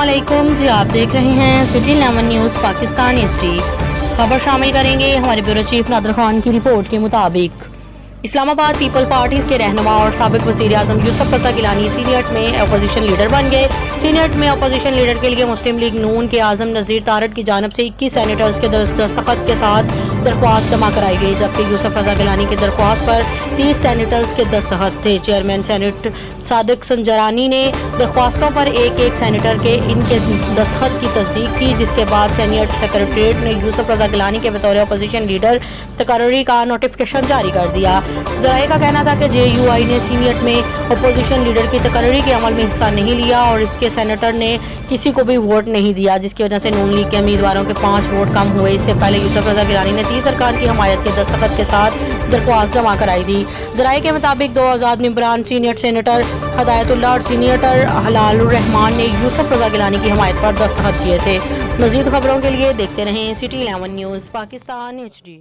अस्सलामुअलैकुम जी, आप देख रहे हैं सिटी 11 न्यूज़ पाकिस्तान HD। खबर शामिल करेंगे हमारे ब्यूरो चीफ नादिर खान की रिपोर्ट के मुताबिक। इस्लामाबाद पीपल पार्टीज के रहनुमा और साबिक वज़ीर आज़म यूसुफ रज़ा गिलानी सीनियट में अपोजिशन लीडर बन गए। सीनियट में अपोजिशन लीडर के लिए मुस्लिम लीग नून के आज़म नज़ीर तारड़ की जानिब से 21 सैनेटर्स के दस्तखत के साथ दरख्वास्त जमा कराई गई, जबकि यूसुफ रज़ा गिलानी की दरख्वास्त पर 30 सैनेटर्स के दस्तखत थे। चेयरमैन सेनेट सादिक संजरानी ने दरख्वास्तों पर एक एक सैनेटर के इनके दस्तखत की तस्दीक की, जिसके बाद सीनियट सेक्रेटरीट ने यूसुफ रज़ा गिलानी के बतौर अपोजिशन लीडर तकर्री का नोटिफिकेशन जारी कर दिया। ज़राए का कहना था कि JUI ने सीनियट में अपोजिशन लीडर की तकर्री के अमल में हिस्सा नहीं लिया और इसके सेनेटर ने किसी को भी वोट नहीं दिया, जिसकी वजह से नून लीग के उम्मीदवारों के 5 वोट कम हुए। इससे पहले यूसुफ रज़ा गिलानी ने 30 अरकान की हमायत के दस्तखत के साथ दरख्वास्त जमा कराई थी। ज़राए के मुताबिक 2 आज़ाद मेंबरान सीनियट सेनेटर हदायतुल्लाह और सीनियर हलालुर रहमान ने यूसुफ रज़ा गिलानी की हमायत पर दस्तखत किए थे। मज़ीद खबरों के लिए देखते रहें सिटी 11 न्यूज़ पाकिस्तान HD।